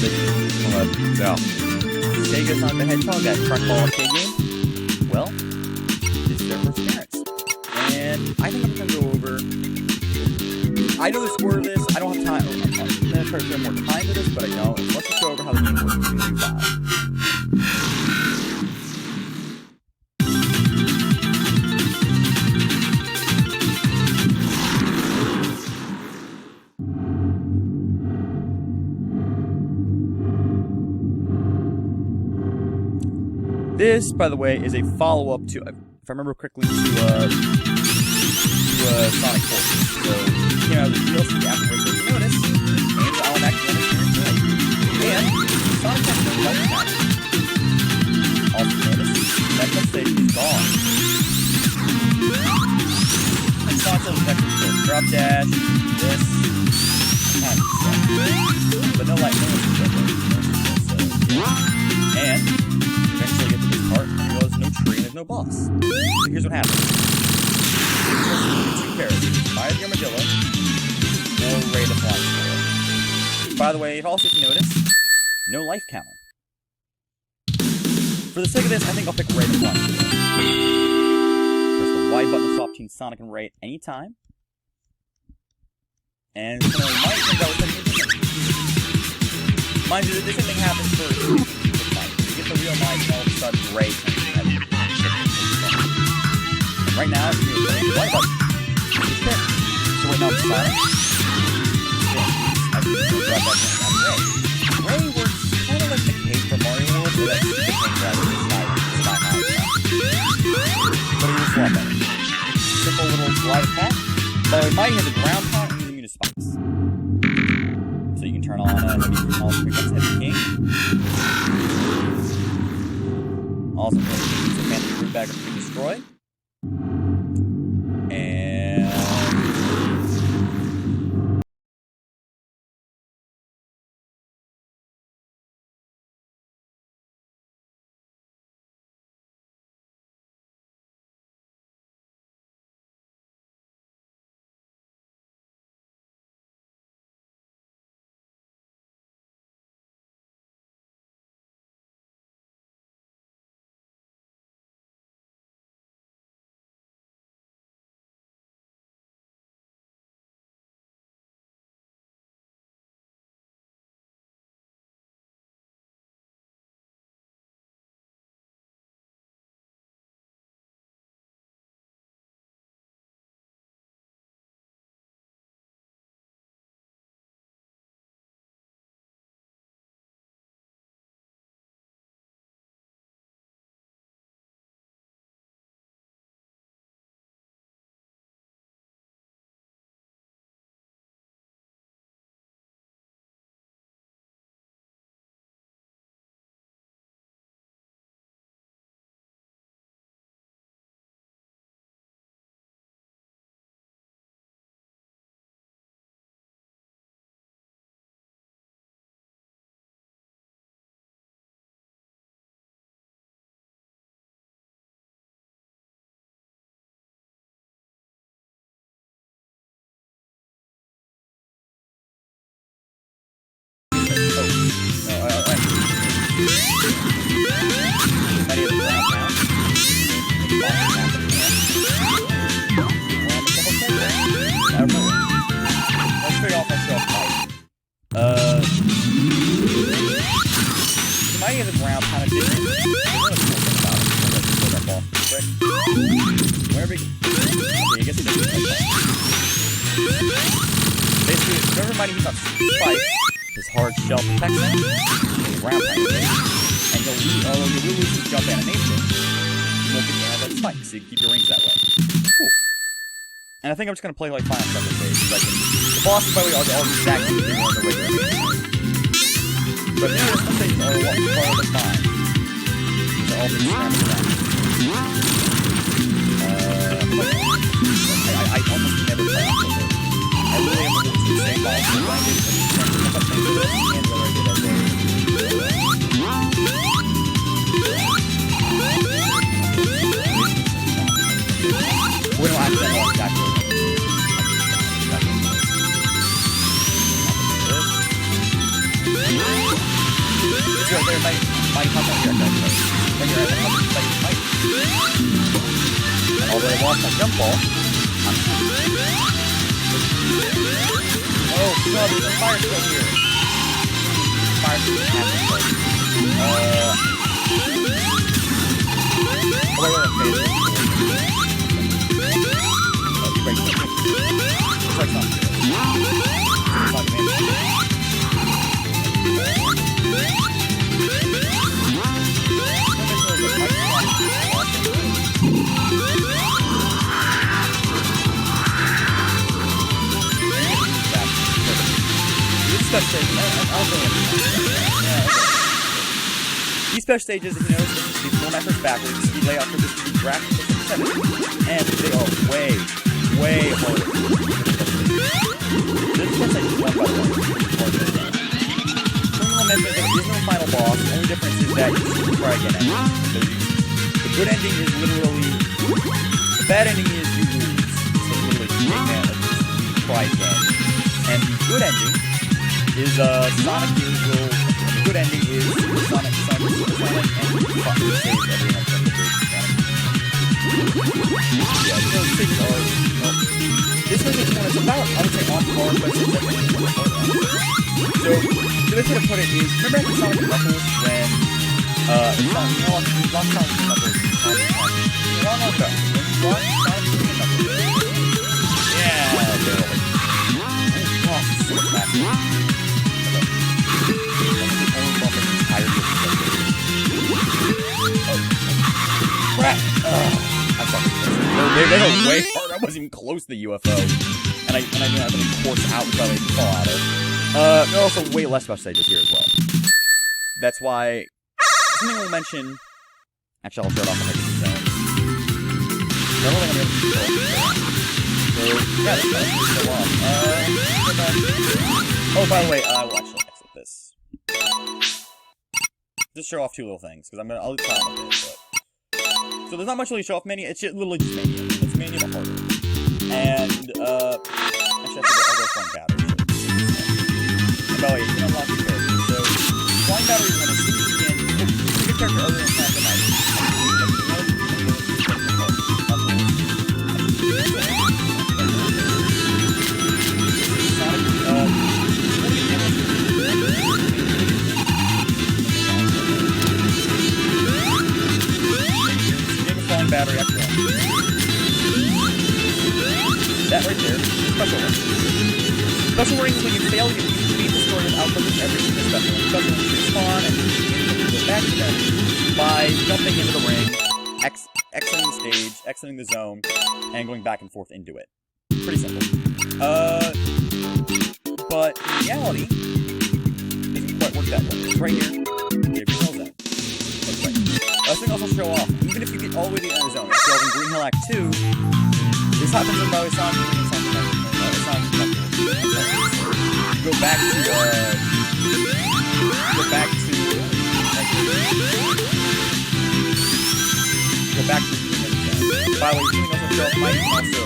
Yeah. SEGA Sonic the Hedgehog, that trackball arcade game. Well, this is their first appearance. And I think I'm going to go over... I know the score of this. I don't have time. I'm going to try to spend more time for this, but I know. Let's just go over how the game works in 2.5. This, by the way, is a follow-up to, if I remember correctly, to Sonic 4. So, it came out of the DLC afterwards, if you notice, and I'll actually experience it. And Sonic has no life pattern. Also notice, that stage is gone. And Sonic's little vector skills, drop dash, this, kind of stuff. But no life, and eventually get to this part, and there's no tree and there's no boss. So here's what happens. Two characters, Maya the Armadillo, or Ray the Flying Squirrel. By the way, also if you notice, no life counter. For the sake of this, I think I'll pick Ray the Flying Squirrel. Press the Y button to swap between Sonic and Ray at any time. And so you might think I was thinking mind you, this thing happens first. You get the real mind, and all of a sudden, Ray turns into heavy. And right now, you're going to light up. So right now, it's Sonic. I can drop that down on Ray. Ray works kind of like the cape from Mario World, so that's the thing that is sky high. But it was one better. Simple little glide attack. By the way, Mighty has a ground pound and immune to spikes. So you can turn on heavy becomes heavy king. Also, use a fancy root bagger to destroy. And Mighty has a ground pound addition. There's another cool thing about it. I'm going to throw that ball quick. Whenever you get to basically, whenever Mighty hits on spike, his hard shell protects him. The ground pound addition. And although you will lose his jump animation, you won't get down that spike, so you keep your rings that way. Cool. And I think I'm just going to play like Final Fantasy stages. The bosses, by the way, are all exactly the same on the regular game. But yeah, some stages are part of the fine. These are all being scrambled around. I almost never play on this. I really am looking to the same balls. So I did a thing to this, and whether I did as we don't have to know exactly. and how much fight fight. And although I lost my jump ball, I'm oh, no, there's a fire still here. Fire still happening. Wait, looks like something. These special stages, if you notice, these pull methods backwards, you lay out for this graph and they are way harder. This special stage is one by one. Criminal method, there is no final boss. The only difference is that you can try again. The good ending is literally, the bad ending is you lose. So literally, you take that and try again. And the good ending is Sonic will. The good ending is Sonic, and Sonic saves everyone from the big Sonic. Yeah, so this one is one. It's about, I would say, Encore, but it's definitely more hard. So the best way to put it is, remember at the Sonic and Knuckles when Sonic, you know, lost Sonic and Knuckles. When you lost Sonic and Knuckles. Yeah, barely. Oh, so fast. Crap! I suck. They were way hard. I wasn't even close to the UFO. And I didn't have any course out until I fall out of. There are also way less special stages here as well. That's why something we'll mention. Actually, I'll start off with the zone. I don't think I'm able to control. So, yeah, that's kind of so off. Oh, by the way, we'll actually exit this. Just show off two little things, because I'll try them a bit, but... So there's not much really to show off Mania, it's literally just Mania. It's Mania but harder. And, actually I have to go flying battery. And by the way, you can unlock your character. So, flying battery is when as soon as you can, you can character other than Sonic the Hedgehog. Battery after that. That right there is special ring. Special rings, when you fail, you beat the story with output of every single special ring. Special rings respawn and you go back to them by jumping into the ring, exiting the stage, exiting the zone, and going back and forth into it. Pretty simple. But in reality, it doesn't quite work that way. It's right here. The original zone. That's right. This thing also show off. Even if you get all the way to the end of the zone, if you in Green Hill Act 2, this happens in Sonic and Sonic go back to, by the way, you can also show up, might also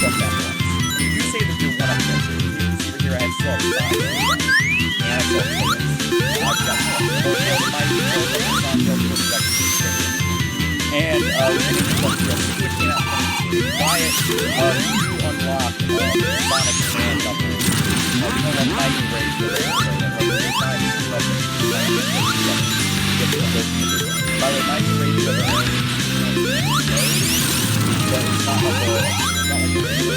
stuff that once. You say that you're one up there, so you can see here I had Sonic, and I saw Tails. I've got and buy it, you unlock Sonic and Knuckles. Mighty Raid for it. By the way, Mighty Raid is other own. But it's not like a regular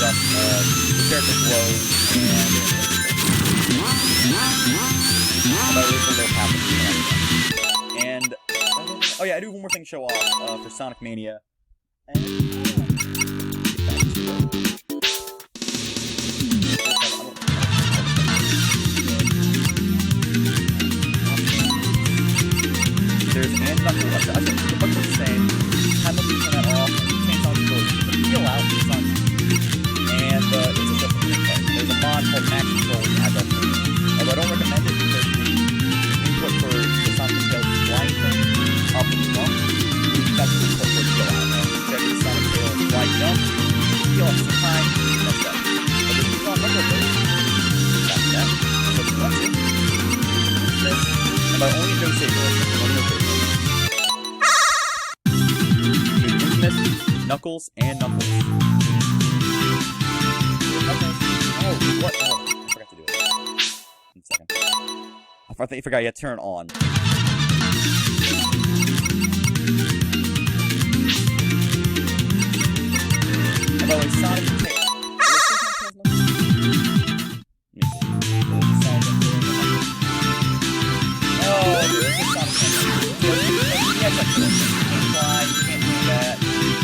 just the character glows and oh yeah, I do one more thing to show off for Sonic Mania. And there's and Knuckles. I think the book is the same. Time will turn that off and change Sonic's ability to peel out the Sonic. And it's a different replay. There's a mod called Max Control Agile 3. Although I don't recommend it because the input for the Sonic Tails flying thing up and jump, that's the input for peel out. And instead of the Sonic Tails fly jump, peel up some time, that's that. But if you go on regular mode, that's that. So if you want to, this Knuckles and Knuckles. Oh, what? Oh, I forgot to do it. 1 second. I forgot you had to turn it on. And by the way, Sonic the Hedgehog.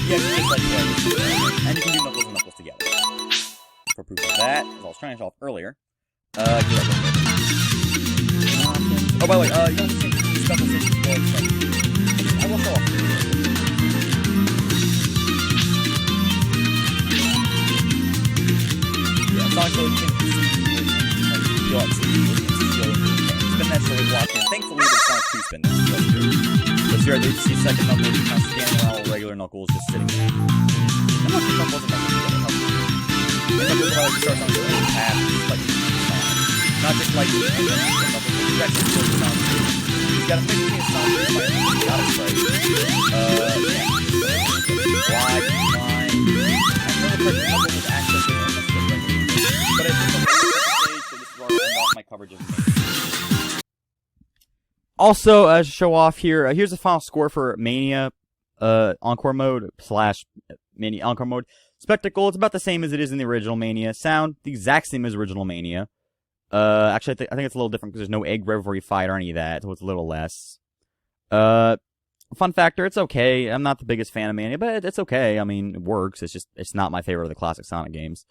Yeah, just like that. And you can do Knuckles and Knuckles together. For proof of that, as I was trying to show off earlier. Oh, by the way, you don't change the special system. I will show off. Yeah, Sonic really can't it's been naturally locked in. Thankfully, there's Sonic 2 spin now. That's good. But here, you see second Knuckles, kind of standing around with regular Knuckles just sitting there. I'm not sure Knuckles and Knuckles together. And Knuckles starts on his own path, like not just like the Knuckles, he's actually still Sonic. He's got a mix between Sonic and Sonic. He's got it right. Wide, fine. I never put Knuckles with access to it, but it's just a really stage, so this is where I'll end off my coverage of the game. Also, to show off here, here's the final score for Mania, Encore mode, / Mania Encore mode. Spectacle, it's about the same as it is in the original Mania. Sound, the exact same as original Mania. Actually, I think it's a little different because there's no egg reverie fight or any of that, so it's a little less. Fun factor, it's okay. I'm not the biggest fan of Mania, but it's okay. I mean, it works. It's not my favorite of the classic Sonic games.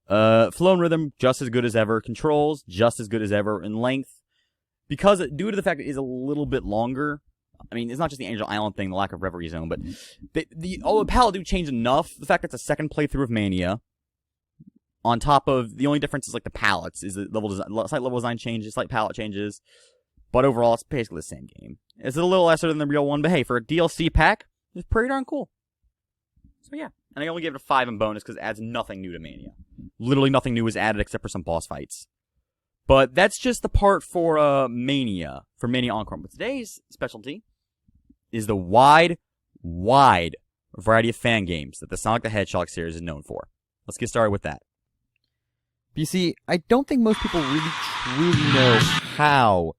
Flow and rhythm, just as good as ever. Controls, just as good as ever. In length, because due to the fact it is a little bit longer, I mean, it's not just the Angel Island thing, the lack of reverie zone, but the palette do change enough. The fact that it's a second playthrough of Mania, on top of the only difference is like the palettes, is the slight level design changes, slight palette changes, but overall it's basically the same game. It's a little lesser than the real one, but hey, for a DLC pack, it's pretty darn cool. So yeah, and I only gave it a 5 in bonus because it adds nothing new to Mania. Literally nothing new was added except for some boss fights. But that's just the part for Mania Encore. But today's specialty is the wide variety of fan games that the Sonic the Hedgehog series is known for. Let's get started with that. But you see, I don't think most people really truly know how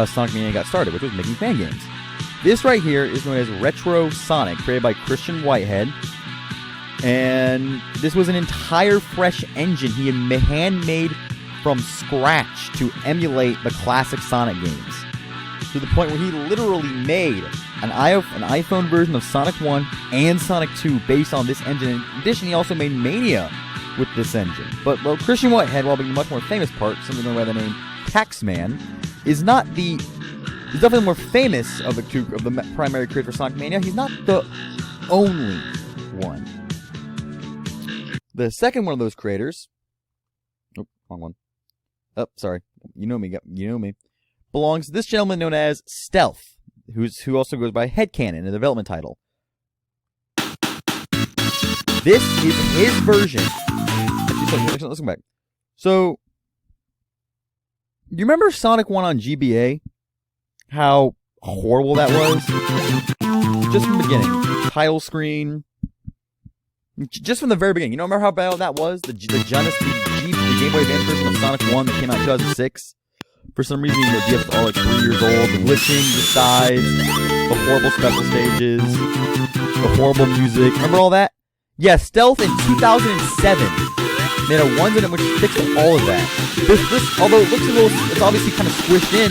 Sonic Mania got started, which was making fan games. This right here is known as Retro Sonic, created by Christian Whitehead. And this was an entire fresh engine he had handmade from scratch to emulate the classic Sonic games. To the point where he literally made an iPhone version of Sonic 1 and Sonic 2 based on this engine. In addition, he also made Mania with this engine. But Christian Whitehead, while being the much more famous part, something known by the name Taxman, is definitely more famous of the primary creators for Sonic Mania. He's not the only one. The second one of those creators, wrong one. Oh, sorry. You know me. Belongs to this gentleman known as Stealth, who also goes by Headcanon, a development title. This is his version. Actually, let's come back. So, you remember Sonic 1 on GBA? How horrible that was? Just from the beginning. Title screen. Just from the very beginning. You don't remember how bad that was? The Game Boy Advance version of Sonic 1 that came out in 2006? For some reason, the DS was all like 3 years old. The glitching, the size, the horrible special stages, the horrible music. Remember all that? Yeah, Stealth in 2007 made a onesie in which fixed all of that. This, although it looks a little, it's obviously kind of squished in,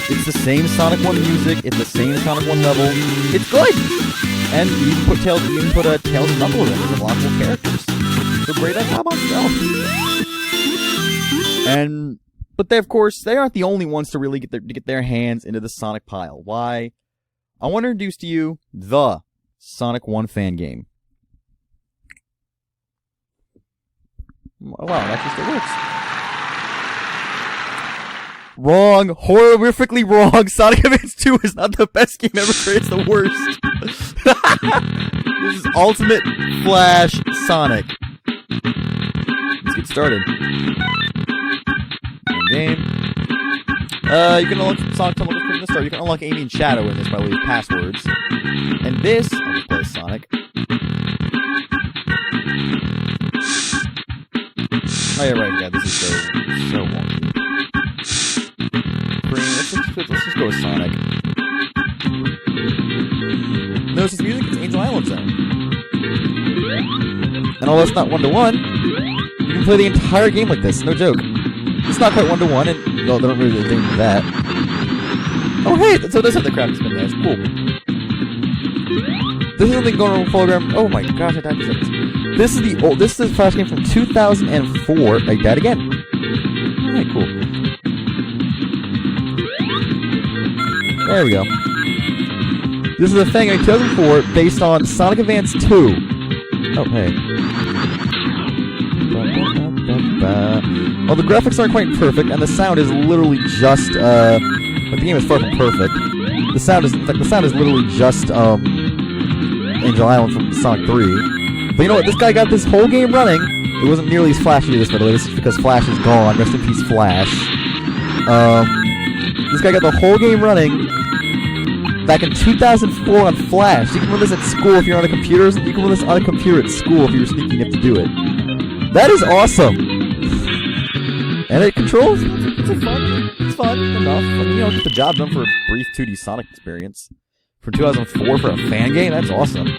it's the same Sonic 1 music, it's the same Sonic 1 level, it's good! And you even put Tails and Knuckles in as unlockable characters. So great job on Stealth. But they, of course, they aren't the only ones to really get their hands into the Sonic pile. Why? I want to introduce to you the Sonic 1 fan game. Oh, wow, it actually still works. Wrong. Horrifically wrong. Sonic Advance 2 is not the best game ever created. It's the worst. This is Ultimate Flash Sonic. Let's get started. Game. You can unlock Sonic from the start. You can unlock Amy and Shadow in this by way of passwords. And this, I'll just play Sonic. Oh yeah, right. Yeah, this is so wonky. Let's just go with Sonic. Notice this music? It's Angel Island Zone. And although it's not 1-to-1, you can play the entire game like this. No joke. It's not quite 1-to-1, and no, they don't really do that. Oh hey, so it does have the crafting spin. That's cool. This is something going on with hologram. Oh my gosh, I died for seconds. This is the Flash game from 2004. I died again. Alright, cool. There we go. This is a thing in 2004 based on Sonic Advance 2. Oh, hey. Well, the graphics aren't quite perfect, and the sound is literally just, but the game is far from perfect. The sound is literally just, Angel Island from Sonic 3. But you know what? This guy got this whole game running. It wasn't nearly as flashy as this, by the way. This is because Flash is gone. Rest in peace, Flash. This guy got the whole game running back in 2004 on Flash. You can run this at school if you're on a computer. You can run this on a computer at school if you're sneaky enough to do it. That is awesome. And it controls. It's fun enough. I mean, get the job done for a brief 2D Sonic experience. From 2004 for a fan game? That's awesome.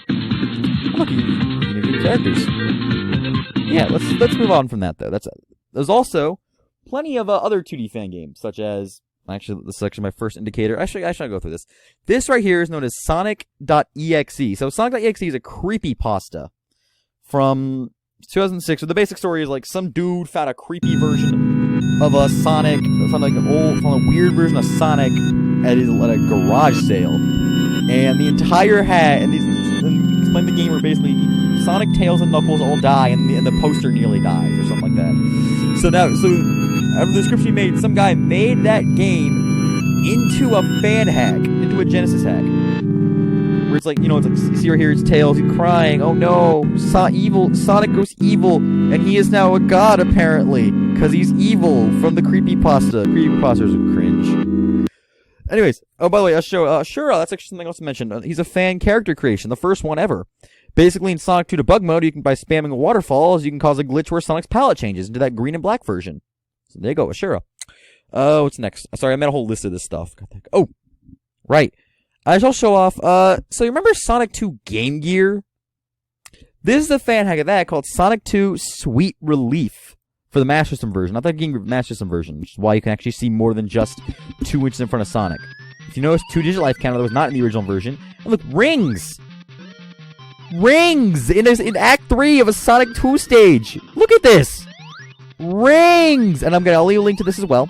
Look, you can do characters. Yeah, let's move on from that, though. There's also plenty of other 2D fan games, such as... Actually, this is actually my first indicator. I should go through this. This right here is known as Sonic.exe. So Sonic.exe is a creepypasta from 2006. So the basic story is like some dude found a creepy version of a Sonic, found a weird version of Sonic at a garage sale. And the entire and explain the game where basically Sonic, Tails, and Knuckles all die, and the poster nearly dies, or something like that. So after the description he made, some guy made that game into a fan hack, into a Genesis hack. Where it's like, you see right here, it's Tails, he's crying, oh no, Sonic goes evil, and he is now a god, apparently, because he's evil from the creepypasta. Creepypastas are cringe. Anyways, oh, by the way, Ashura, that's actually something else to mention. He's a fan character creation, the first one ever. Basically, in Sonic 2 debug mode, by spamming waterfalls, you can cause a glitch where Sonic's palette changes into that green and black version. So there you go, Ashura. What's next? Sorry, I made a whole list of this stuff. Oh, right. I shall show off, so you remember Sonic 2 Game Gear? This is a fan hack of that called Sonic 2 Sweet Relief for the Master System version, not the Game Gear Master System version, which is why you can actually see more than just 2 inches in front of Sonic. If you notice, 2-digit life counter that was not in the original version. And look, rings! Rings! In Act 3 of a Sonic 2 stage! Look at this! Rings! And I'll leave a link to this as well,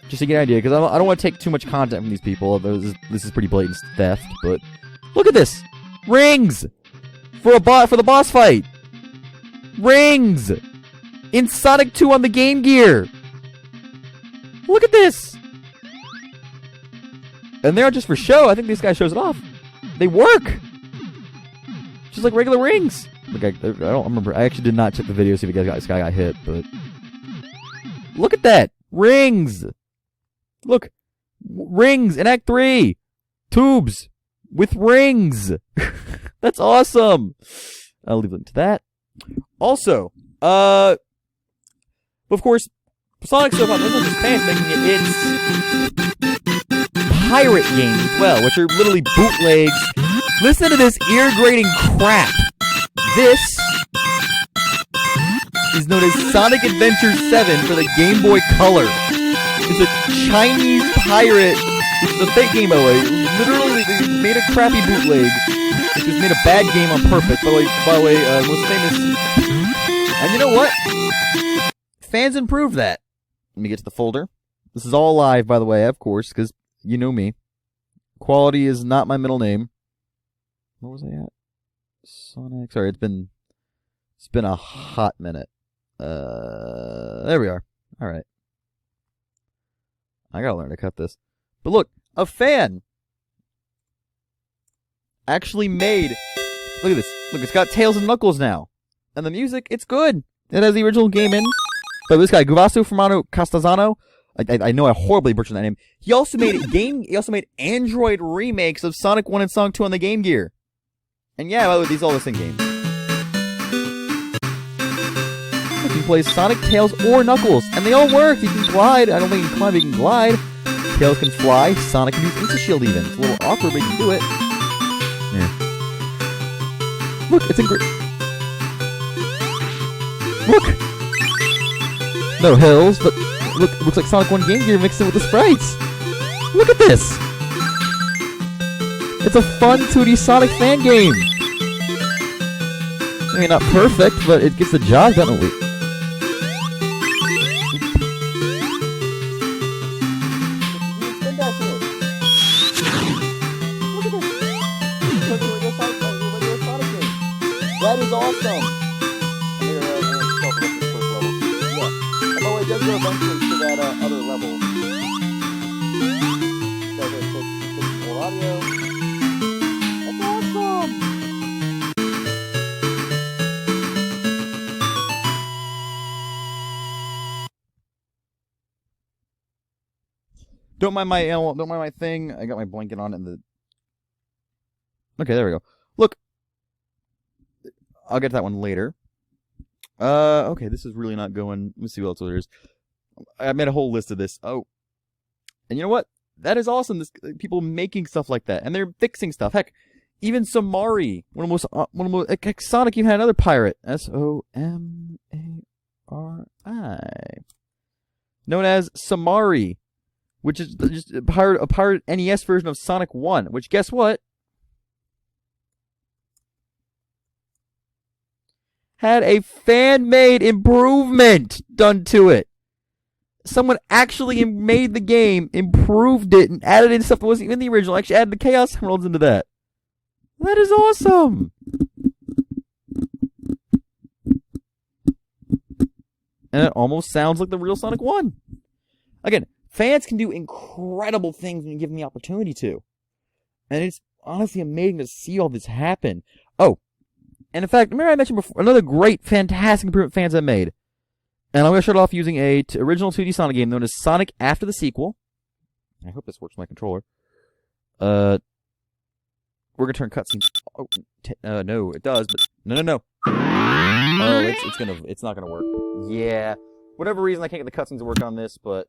just to get an idea, because I don't want to take too much content from these people, although this is pretty blatant theft, but... Look at this! Rings! For the boss fight! Rings! In Sonic 2 on the Game Gear! Look at this! And they aren't just for show, I think this guy shows it off. They work! Just like regular rings! Look, I don't remember, I actually did not check the video to see if this guy got hit, but... Look at that! Rings! Look! Rings in Act 3! Tubes! With rings! That's awesome! I'll leave a link to that. Also, of course, Sonic's so popular, it's not just fans making it, it's pirate games as well, which are literally bootlegs. Listen to this ear-grating crap. This is known as Sonic Adventure 7 for the Game Boy Color. It's a Chinese pirate, which is a fake game, by the way. Literally, they made a crappy bootleg, which just made a bad game on purpose. By the way, most famous... And you know what? Fans improved that. Let me get to the folder. This is all live, by the way, of course, because you know me. Quality is not my middle name. Where was I at? Sonic. Sorry, it's been a hot minute. There we are. All right. I gotta learn to cut this. But look, a fan actually made. Look at this. Look, it's got Tails and Knuckles now. And the music, it's good. It has the original game in. But this guy, Guvasu Fermano Castazano, I know I horribly butchered that name. He also made Android remakes of Sonic 1 and Sonic 2 on the Game Gear. And yeah, by the way, these are all the same games. Sonic. You can play Sonic, Tails, or Knuckles. And they all work. You can glide. I don't think you can climb, but you can glide. Tails can fly. Sonic can use Insta-Shield even. It's a little awkward, but you can do it. Here. Look, it's in great. Look! No hills, but look, it looks like Sonic 1 Game Gear mixed in with the sprites. Look at this! It's a fun 2D Sonic fan game. I mean, not perfect, but it gets the job done at least. That is awesome! It does go eventually to that other level. So I'm going to take more audio. That's awesome! Don't mind my thing. I got my blanket on and the. Okay, there we go. Look, I'll get to that one later. Okay, this is really not going. Let me see what else there is. I made a whole list of this. Oh. And you know what? That is awesome. People making stuff like that. And they're fixing stuff. Heck, even Somari. One of the most, heck, Sonic even had another pirate. Somari. Known as Somari. Which is just a pirate NES version of Sonic 1. Which, guess what? Had a fan-made improvement done to it. Someone actually made the game, improved it, and added in stuff that wasn't even in the original. Actually added the Chaos Emeralds into that. That is awesome! And it almost sounds like the real Sonic 1. Again, fans can do incredible things when you give them the opportunity to. And it's honestly amazing to see all this happen. Oh. And in fact, remember I mentioned before, another great, fantastic improvement fans have made. And I'm going to start off using a original 2D Sonic game known as Sonic After the Sequel. I hope this works with my controller. We're going to turn cutscenes. Oh, no, it does, but no. Oh, it's not going to work. Yeah. Whatever reason, I can't get the cutscenes to work on this, but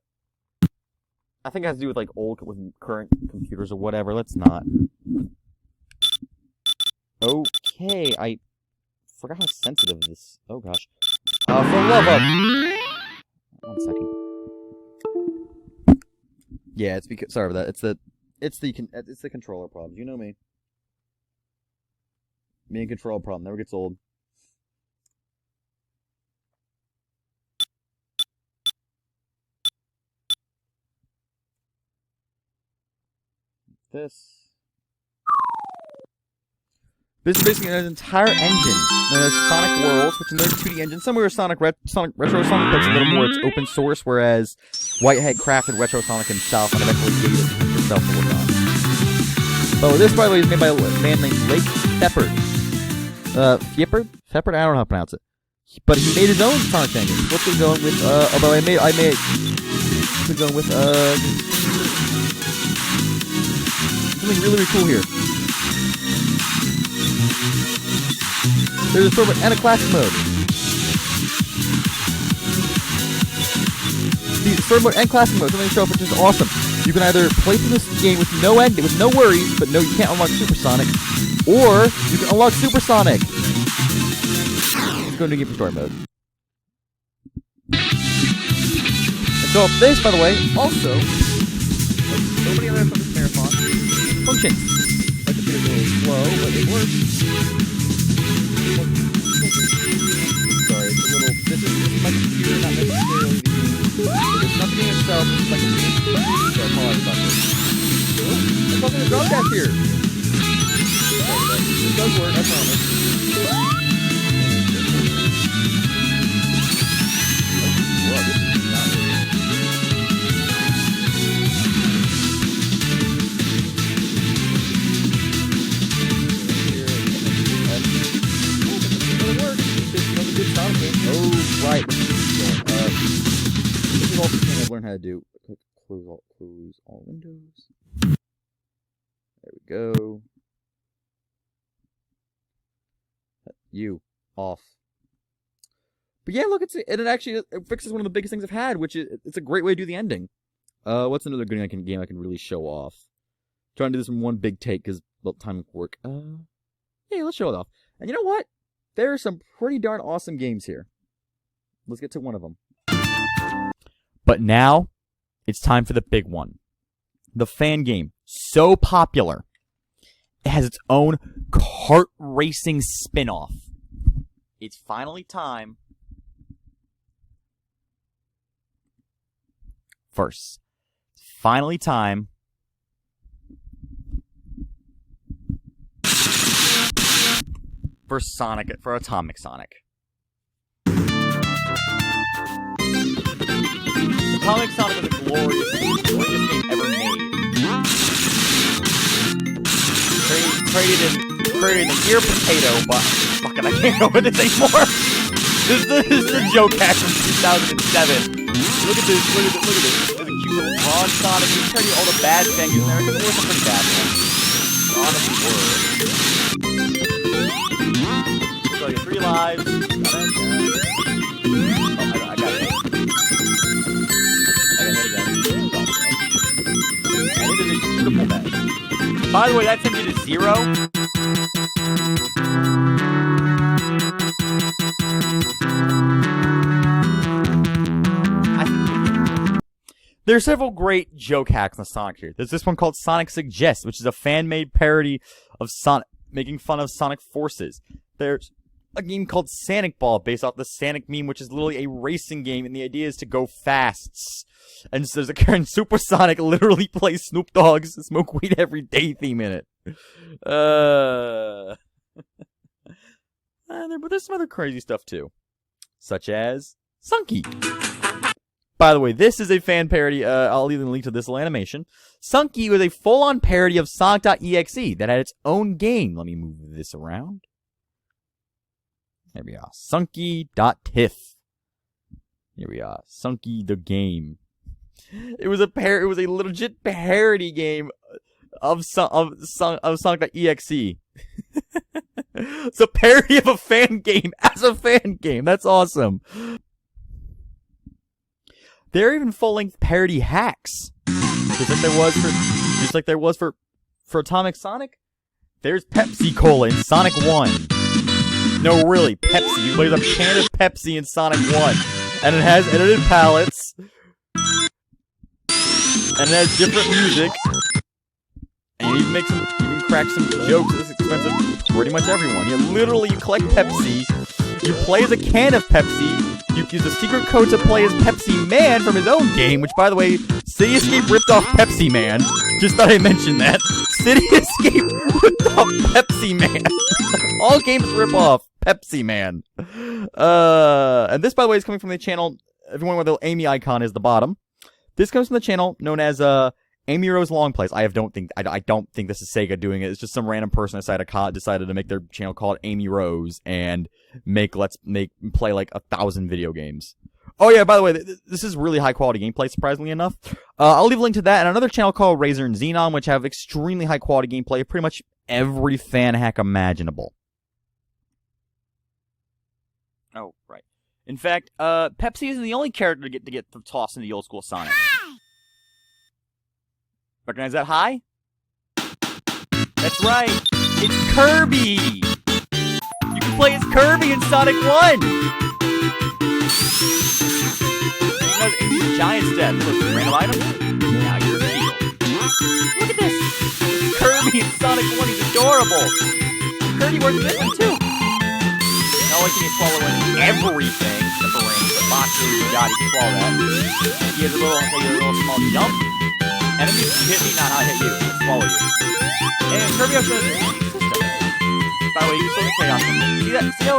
I think it has to do with with current computers or whatever. Let's not. Okay, I forgot how sensitive this. Oh gosh. For love of. 1 second. Yeah, it's because sorry about that. It's the controller problems. You know me. Me and control problem never gets old. This is basically an entire engine known as Sonic Worlds, which is another 2D engine. Somewhere Retro Sonic, but it's a little more, it's open source, whereas Whitehead crafted Retro Sonic himself and eventually gave it himself to work on. So this, by the way, is made by a man named Lake Shepard. Shepard? I don't know how to pronounce it. But he made his own Sonic engine. What's it going with, although I made, what's it going with, something really, really cool here. There's a story mode and a classic mode. The story mode and classic mode, something to show up, which is awesome. You can either play through this game with no end, with no worries, but no, you can't unlock Super Sonic, or you can unlock Super Sonic. Let's go into game for story mode. And so this, by the way, also, like so many other this marathon, functions. Like it's a little slow, but it works. Sorry, it's a little. This is my computer, not necessarily the game. There's nothing in itself. It's my computer. So I apologize about this. Oh, there's nothing to broadcast here. Sorry, but it does work. I promise. Wow, this is not working. Oh, right. This is also something I've learned how to do. Close all windows. There we go. You off. But yeah, look, it actually fixes one of the biggest things I've had, which is it's a great way to do the ending. What's another good game I can really show off? Trying to do this in one big take because time and work. Yeah, let's show it off. And you know what? There are some pretty darn awesome games here. Let's get to one of them. But now, it's time for the big one. The fan game. So popular. It has its own kart racing spin-off. It's finally time. First. Finally time. For Atomic Sonic. Atomic Sonic was the greatest game ever made. Created in the year potato, but fucking I can't go with this anymore. This is a joke hack from 2007. Look at this. There's a cute little drawn Sonic. He's turning all the bad things in there. Because there were some pretty bad ones. Honestly, were. So you 3 lives. I got it. I got hit again. And it is a beautiful mess. By the way, that sends you to 0. There are several great joke hacks on Sonic here. There's this one called Sonic Suggests, which is a fan-made parody of Sonic, making fun of Sonic Forces. There's a game called Sonic Ball, based off the Sonic meme, which is literally a racing game, and the idea is to go fast. And so there's a current Super Sonic literally plays Snoop Dogg's Smoke Weed Every Day theme in it. But there's some other crazy stuff too, such as Sunky. By the way, this is a fan parody. I'll leave a link to this little animation. Sunky was a full-on parody of Sonic.exe that had its own game. Let me move this around. There we are. Sunky.tiff. Here we are. Sunky the game. It was a legit parody game of Sonic.exe. It's a parody of a fan game as a fan game. That's awesome. There are even full-length parody hacks. Just like there was for Atomic Sonic. There's Pepsi Cola in Sonic 1. No, really, Pepsi. You play a can of Pepsi in Sonic 1. And it has edited palettes. And it has different music. And you even crack some jokes that's expensive to pretty much everyone. You collect Pepsi. You play as a can of Pepsi. You use a secret code to play as Pepsi Man from his own game, which, by the way, City Escape ripped off Pepsi Man. Just thought I'd mention that. City Escape ripped off Pepsi Man. All games rip off Pepsi Man. And this, by the way, is coming from the channel. If you wonder where the Amy icon is, the bottom. This comes from the channel known as Amy Rose Long Plays. I don't think this is Sega doing it. It's just some random person decided to make their channel called Amy Rose and play like 1,000 video games. Oh yeah, by the way, this is really high quality gameplay, surprisingly enough. I'll leave a link to that and another channel called Razor and Xenon, which have extremely high quality gameplay of pretty much every fan hack imaginable. Oh, right. In fact, Pepsi isn't the only character to get tossed into the old school Sonic. Recognize that high? That's right. It's Kirby. You can play as Kirby in Sonic 1. Recognize Amy's giant step. Look, random item. Now you're a shield. Look at this. It's Kirby in Sonic 1. He's adorable. Kirby works this one too. Not only can you swallow everything, except for rings, but boxes, God, he can swallow that. He has a little small jump. Enemies hit me, not hit you. I'll swallow you. And Kirby also has a system. By the way, you can still get chaos. See that? See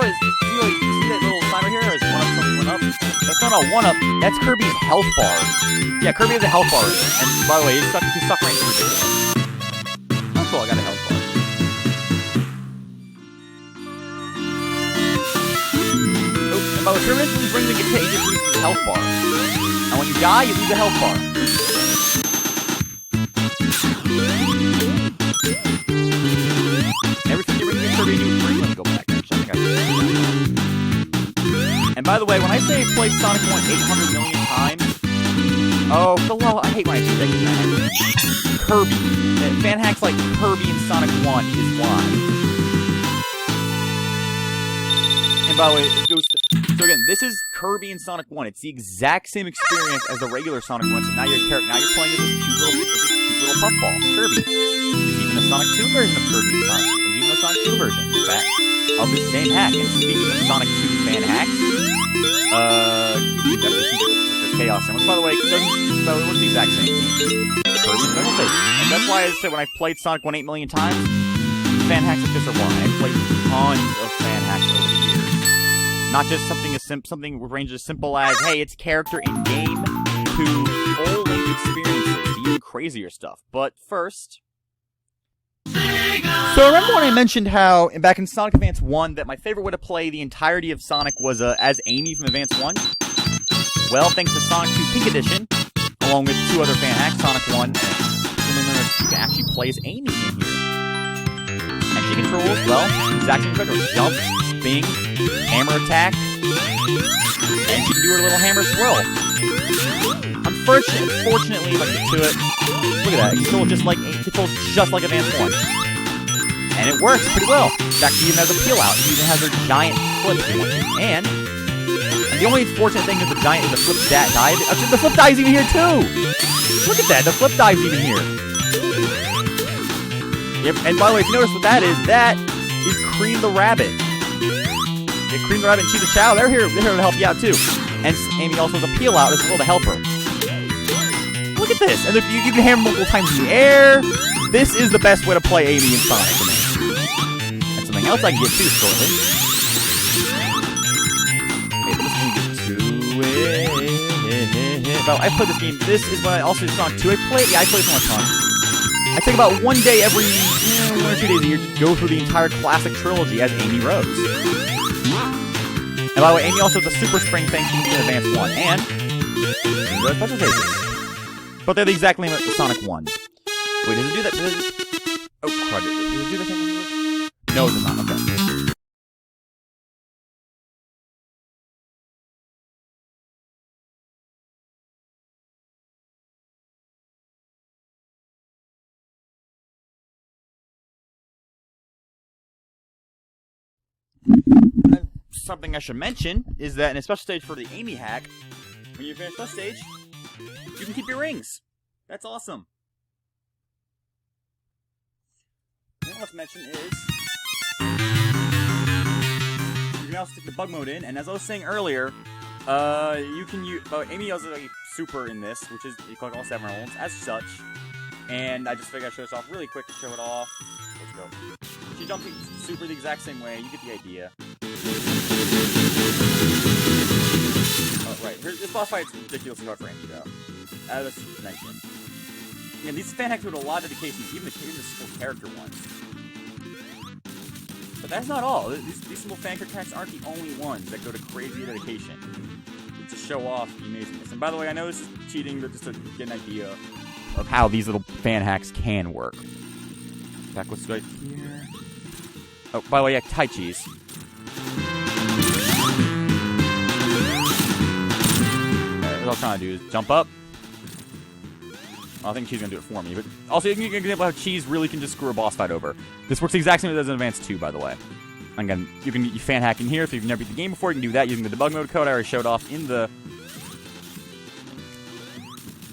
that little sign right here? Is 1 up, something 1 up? That's not a 1 up. That's Kirby's health bar. Yeah, Kirby has a health bar. And by the way, his suck range is ridiculous. Oh, cool. I got a health bar. And by the way, Kirby instantly brings in contagious boost to his health bar. And when you die, you lose a health bar. Every time you bring in Kirby, you bring. Let me go back. Actually, I think I did. And And by the way, when I say I played Sonic 1 800 million times, oh, for the love, I hate when I do that. Kirby. Fan hacks like Kirby and Sonic 1 is why. And by the way, it goes so again, this is Kirby and Sonic 1. It's the exact same experience as the regular Sonic 1, so now you're playing as this cute little puffball, Kirby. There's even a Sonic 2 version of Kirby and Sonic. There's even a Sonic 2 version, in fact, of the same hack. And speaking of Sonic 2 fan hacks, Chaos Emeralds. By the way, it looks the exact same. Kirby and Special Stage. And that's why I said when I played Sonic 1 8 million times, fan hacks like this are why. I played tons of fan hacks over the years. Not just something ranges as simple as, hey, it's character in game, to full-length experiences, even crazier stuff. But first, So remember when I mentioned how, back in Sonic Advance 1, that my favorite way to play the entirety of Sonic was as Amy from Advance 1? Well, thanks to Sonic 2 Pink Edition, along with 2 other fan hacks, Sonic 1, you can actually play as Amy in here. And she controls, well, exactly control. Jump, spin, hammer attack, and she can do her little hammer swirl. Unfortunately, if I get to it, look at that, it controls just like Advance 1. And it works pretty well. In fact, she even has a peel out. She even has her giant flip going. And the only unfortunate thing is the flip dive. The flip dive's even here too! Look at that, the flip dive's even here. Yep, and by the way, if you notice what that is Cream the Rabbit. Yeah, Cream the Rabbit and Cheetah Chow, they're here to help you out too. And Amy also has a peel out as well to help her. Look at this, and you can hammer multiple times in the air. This is the best way to play Amy and Sonic for me. And something else I can get to shortly. Maybe this can get to it. Well, I played this game. This is when I also did Sonic 2. I played this one a ton. I take about one day every 1 or 2 days a year to go through the entire classic trilogy as Amy Rose. And by the way, Amy also has the Super Spring thing she can do in Advance 1. And Rose Special Stages. But they're the exact same as Sonic 1. Wait, does it do that? Oh, crud. Does it do the thing? No, it does not. Okay. Something I should mention is that in a special stage for the Amy hack, when you finish that stage, you can keep your rings. That's awesome. What I want to mention is you can now stick the bug mode in, and as I was saying earlier, you can use Amy has a super in this, which is you collect all 7 emeralds as such. And I just figured I'd show this off really quick to show it off. Let's go. She jumps super the exact same way. You get the idea. Oh, right. This boss fight's ridiculously hard for Amy, though. As I mentioned. Yeah, these fan hacks with a lot of dedication, even the simple character ones. But that's not all. These simple fan character hacks aren't the only ones that go to crazy dedication to show off the amazingness. And by the way, I know this is cheating, but just to get an idea of how these little fan hacks can work. In fact, let's go right here. Oh, by the way, yeah, Tai Chi's. What I'm trying to do is jump up. I think Cheese is going to do it for me. But also, you can get an example how Cheese really can just screw a boss fight over. This works the exact same as it does in Advance 2, by the way. Again, you can fan hack in here. If you've never beat the game before, you can do that using the debug mode code I already showed off in the...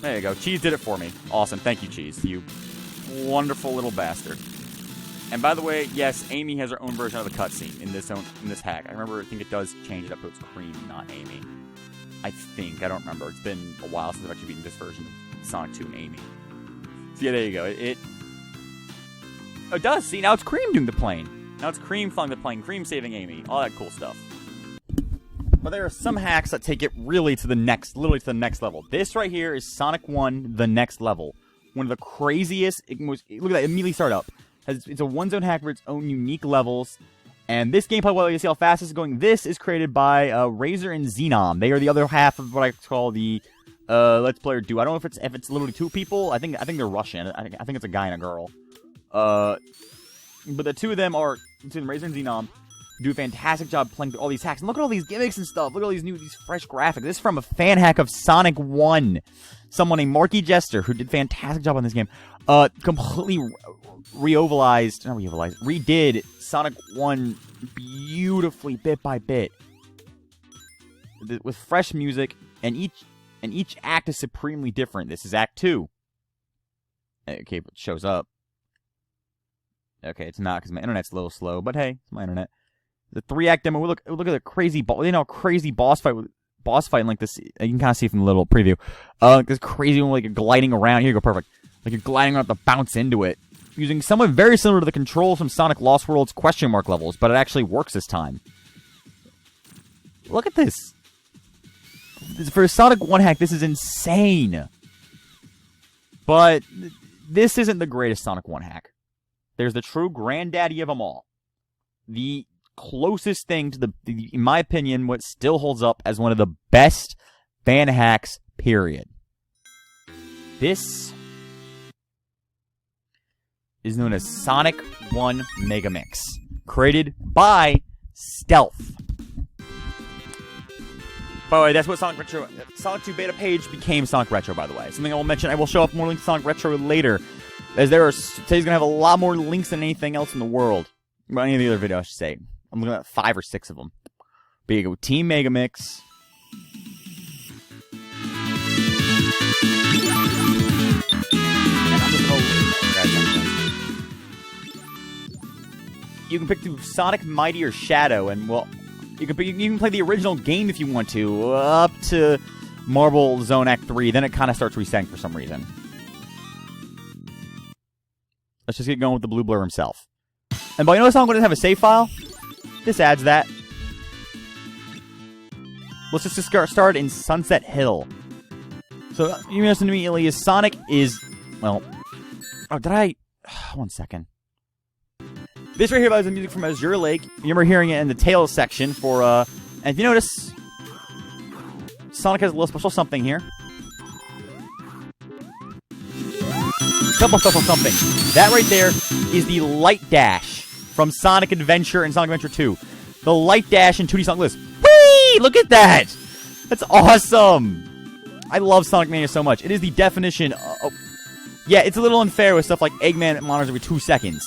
There you go. Cheese did it for me. Awesome. Thank you, Cheese. You wonderful little bastard. And by the way, yes, Amy has her own version of the cutscene in this hack. I think it does change it up to it's Cream, not Amy. I think. I don't remember. It's been a while since I've actually beaten this version of Sonic 2 and Amy. So yeah, there you go. It does. See, now it's Cream doing the plane. Now it's Cream flying the plane. Cream saving Amy. All that cool stuff. But there are some hacks that take it literally to the next level. This right here is Sonic 1, the next level. One of the craziest. Look at that. Immediately start up. It's a one-zone hack for its own unique levels. And this gameplay, well, you see how fast this is going. This is created by Razor and Xenom. They are the other half of what I call the Let's Player duo. I don't know if it's literally 2 people. I think they're Russian. I think it's a guy and a girl. But the 2 of them are Razor and Xenom. who do a fantastic job playing through all these hacks. And look at all these gimmicks and stuff. Look at all these fresh graphics. This is from a fan hack of Sonic 1. Someone named Marky Jester, who did a fantastic job on this game, completely redid Sonic 1 beautifully, bit by bit, with fresh music, and each act is supremely different. This is Act 2. Okay, it shows up. Okay, it's not because my internet's a little slow, but hey, it's my internet. The 3-act demo. Look at the crazy crazy boss fight like this. You can kind of see from the little preview. This crazy one, like you're gliding around. Here you go, perfect. Like you're gliding around to bounce into it, using somewhat very similar to the controls from Sonic Lost World's question mark levels, but it actually works this time. Look at this. For a Sonic 1 hack, this is insane. But this isn't the greatest Sonic 1 hack. There's the true granddaddy of them all. The closest thing to in my opinion, what still holds up as one of the best fan hacks, period. This is known as Sonic 1 Mega Mix, created by Stealth. By the way, that's what Sonic 2 beta page became Sonic Retro, by the way. Something I will mention, I will show up more links to Sonic Retro later, as today's going to have a lot more links than anything else in the world. Well, any of the other videos, I should say. I'm looking at 5 or 6 of them. But you go Team Mega Mix. And I'm just going to... You can pick through Sonic, Mighty, or Shadow, and, well... You can play the original game if you want to, up to Marble Zone Act 3. Then it kind of starts resetting for some reason. Let's just get going with the blue blur himself. And by notice, I'm going to have a save file. This adds that. Let's just start in Sunset Hill. So, you notice immediately is Sonic is, well... Oh, did I... One second. This right here is the music from Azure Lake. You remember hearing it in the Tails section for, and if you notice, Sonic has a little special something here. Couple special something. That right there is the Light Dash from Sonic Adventure and Sonic Adventure 2. The Light Dash in 2D Sonic List. Whee! Look at that! That's awesome! I love Sonic Mania so much. It is the definition of... Yeah, it's a little unfair with stuff like Eggman monitors every 2 seconds.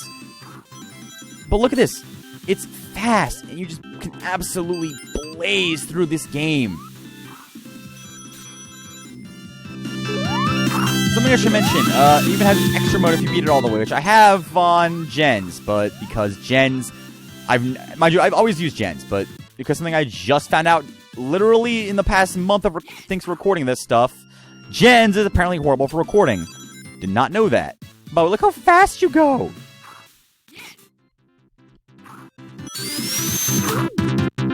But look at this. It's fast, and you just can absolutely blaze through this game. Something I should mention, it even has an extra mode if you beat it all the way, which I have on Gens, but because Gens, mind you, I've always used Gens, but because something I just found out literally in the past month of thanks for recording this stuff, Gens is apparently horrible for recording. Did not know that. But look how fast you go.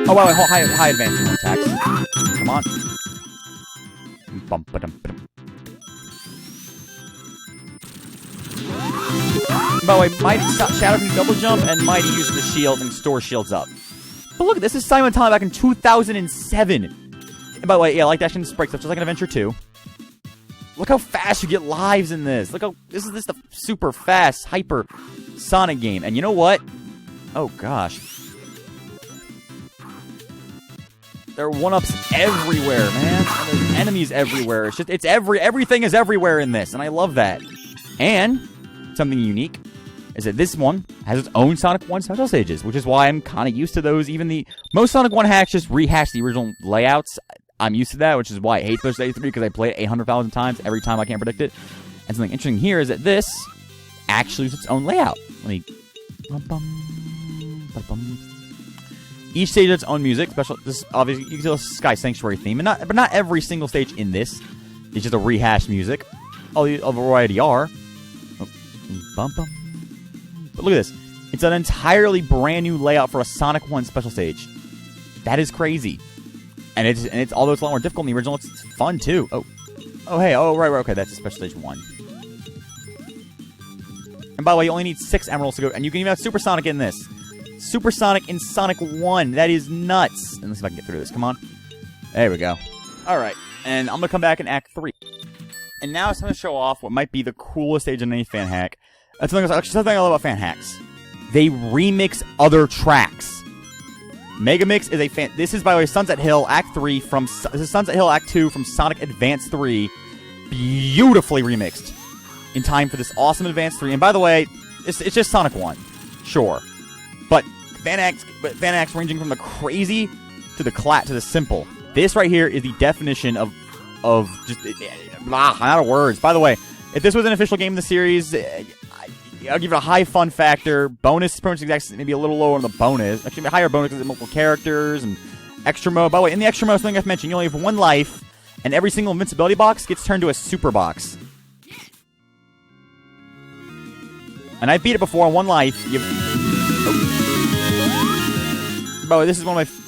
Oh, wow, high advance attacks. Come on. By the way, Mighty Shadow can double jump, and Mighty uses the shield and store shields up. But look, this is Simon Time back in 2007. And by the way, yeah, like Dash and Sprite stuff, just like an Adventure 2. Look how fast you get lives in this. Look how this is the super fast, hyper Sonic game. And you know what? Oh gosh. There are one-ups everywhere, man. And there's enemies everywhere. It's just everything is everywhere in this, and I love that. And something unique is that this one has its own Sonic 1 special stages, which is why I'm kind of used to those. Even most Sonic 1 hacks just rehash the original layouts. I'm used to that, which is why I hate Special Stage 3, because I play it 800,000 times every time I can't predict it. And something interesting here is that this actually is its own layout. Let me... Each stage has its own music. This obviously you can see the Sky Sanctuary theme, but not every single stage in this is just a rehashed music. A variety are. But look at this. It's an entirely brand new layout for a Sonic 1 special stage. That is crazy. And it's although it's a lot more difficult than the original, it's fun too. Oh hey, right, okay, that's a special stage 1. And by the way, you only need 6 emeralds to go, and you can even have Super Sonic in this. Super Sonic in Sonic 1. That is nuts. And let's see if I can get through this. Come on. There we go. Alright. And I'm going to come back in Act 3. And now it's time to show off what might be the coolest stage in any fan hack. That's something I love about fan hacks. They remix other tracks. Mega Mix is a fan. This is, by the way, Sunset Hill Act 3 from. This is Sunset Hill Act 2 from Sonic Advance 3. Beautifully remixed in time for this awesome Advance 3. And by the way, it's just Sonic 1. Sure. But fan acts ranging from the crazy to the simple. This right here is the definition of just I'm out of words. By the way, if this was an official game in the series, I'll give it a high fun factor. Bonus pretty much exact, maybe a little lower on the bonus. Actually, a higher bonus because there's multiple characters and extra mode. By the way, in the extra mode, something I've mentioned, you only have 1 life, and every single invincibility box gets turned to a super box. And I beat it before on 1 life. By the way, this is one of my.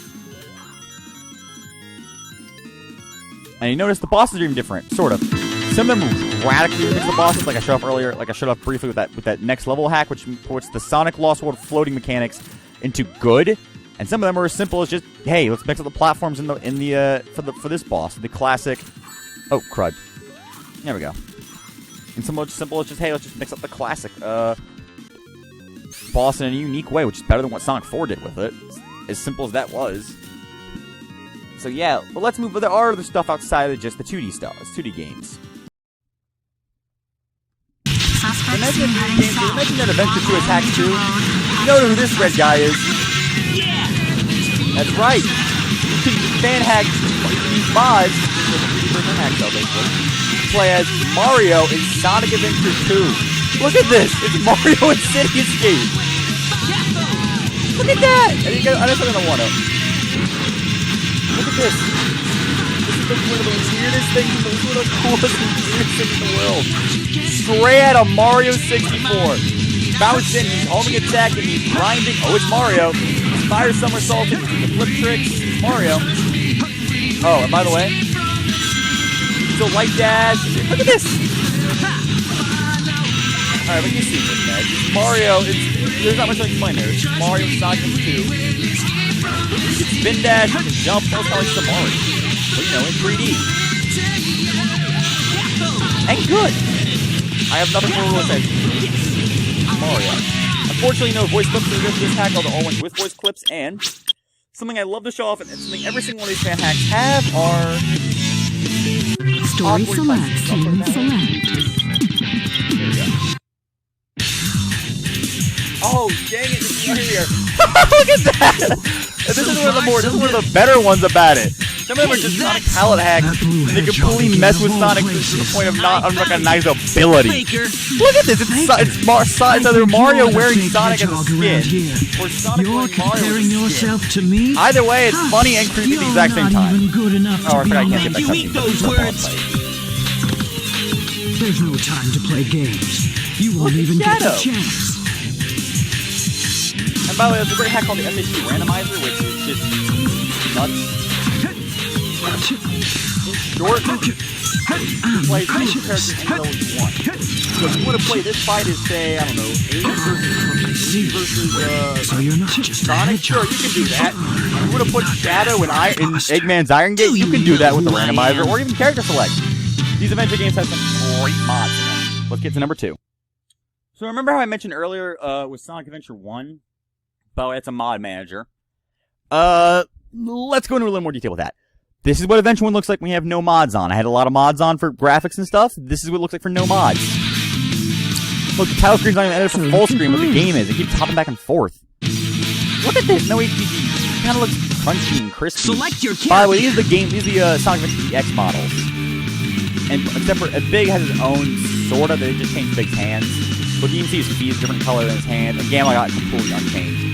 And you notice the bosses are even different, sort of. Some of them radically remix the bosses, like I showed off earlier, like I showed off briefly with that next level hack, which puts the Sonic Lost World floating mechanics into good. And some of them are as simple as just, hey, let's mix up the platforms for this boss, the classic. Oh crud! There we go. And some as simple as just, hey, let's just mix up the classic boss in a unique way, which is better than what Sonic 4 did with it. As simple as that was. So yeah, but let's move. There are other stuff outside of just the 2D stuff. It's 2D games. Imagine that Adventure 2 is Hack 2. You know who this red guy is? That's right. You can fan hack, use mods, version hack though, basically, to play as Mario in Sonic Adventure 2. Look at this! It's Mario in City Escape! Look at that! I just look at the 1-up. Look at this. This is one of the weirdest things, one of the coolest and weirdest things in the world. Straight out of Mario 64. Bounced in, he's holding attack, and he's grinding. Oh, it's Mario. Fire somersault, the flip tricks. It's Mario. Oh, and by the way, he's a light dash. Look at this. Alright, but you see this, man. It's Mario. There's not much to explain there. It's Mario Sonic 2. You can spin dash, you can jump, that's how it's Mario. But you know, in 3D. And good! I have nothing more to say. Mario. Unfortunately, no voice clips in this hack, although all went with voice clips, and something I love to show off, and something every single one of these fan hacks have are... Story select, scene select. Here we go. Oh, dang it, this is right here. Look at that! This is one of the better ones about it. Some of them are just Sonic palette hacks. They completely mess with Sonic to the point of not unrecognizability. Look at this! It's either Mario wearing Sonic as a skin, or Sonic wearing Mario as a skin. Either way, it's funny and creepy at the exact same time. Oh, I forgot I can't get back to There's no time to play games. You won't even get a chance. And by the way, there's a great hack called the SEGA randomizer, which is just nuts. Short, play two characters any level you want. So if you want to play this fight is, say, I don't know, 8 versus so you're not just Sonic, sure, you can do that. If you want to put Shadow in Eggman's Iron Gate, you can do that with the randomizer, or even character select. These adventure games have some great mods in them. Let's get to number 2. So remember how I mentioned earlier with Sonic Adventure 1? Oh, it's a mod manager. Let's go into a little more detail with that. This is what Adventure 1 looks like when you have no mods on. I had a lot of mods on for graphics and stuff. This is what it looks like for no mods. Look, the title screen's not even edited for full screen, what the game is. It keeps hopping back and forth. Look at this, no HDD. It kind of looks crunchy and crispy. Select your character. By the way, these are the Sonic Adventure EX models. And except for Big has his own sort of, they just changed Big's hands. But you can see his feet is a different color than his hand, and Gamma got completely unchanged.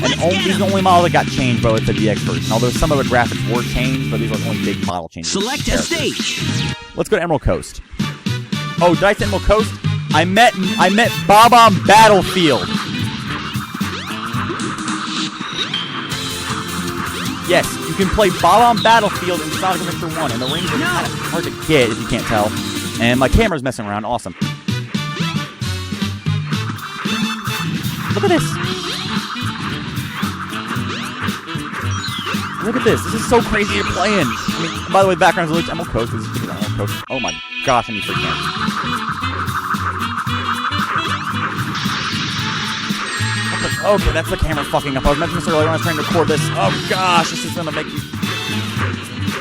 And these are the only model that got changed, but it's the DX version. Although some of the graphics were changed, but these are the only big model changes. Select a stage. Let's go to Emerald Coast. Oh, did I say Emerald Coast? I met Bob on Battlefield. Yes, you can play Bob on Battlefield in Sonic Adventure 1, and the rings are kind of hard to get if you can't tell. And my camera's messing around. Awesome. Look at this. Look at this. This is so crazy to play in. I mean, by the way, the background's a Emerald Coast. This is Emerald Coast. Oh my gosh, I need free camera. Okay, that's the camera fucking up. I was meant to miss earlier when I was trying to record this. Oh gosh, this is gonna make me...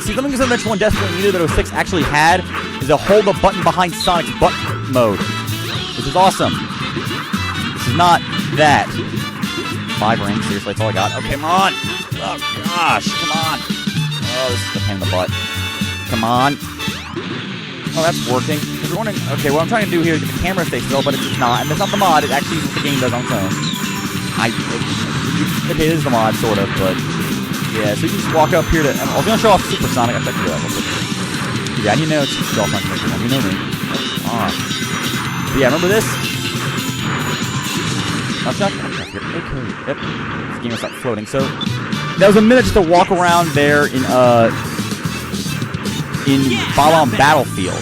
See, something this Adventure 1 desperately needed that 06 actually had is a hold the button behind Sonic's butt mode. Which is awesome. This is not that. 5 rings, seriously, that's all I got. Okay, come on! Oh gosh, come on! Oh, this is the pain in the butt. Come on. Oh, that's working. If you're wondering, okay, what I'm trying to do here is get the camera to stay still, but it's just not. And that's not the mod, it actually is what the game does on its own. It is the mod, sort of, but... Yeah, so you can just walk up here to... I was going to show off Supersonic. I checked it out. Yeah, you know it's show off my Supersonic. You know me. But yeah, remember this? Okay, yep. This game will start floating. So, that was a minute just to walk around there in Balam Battlefield.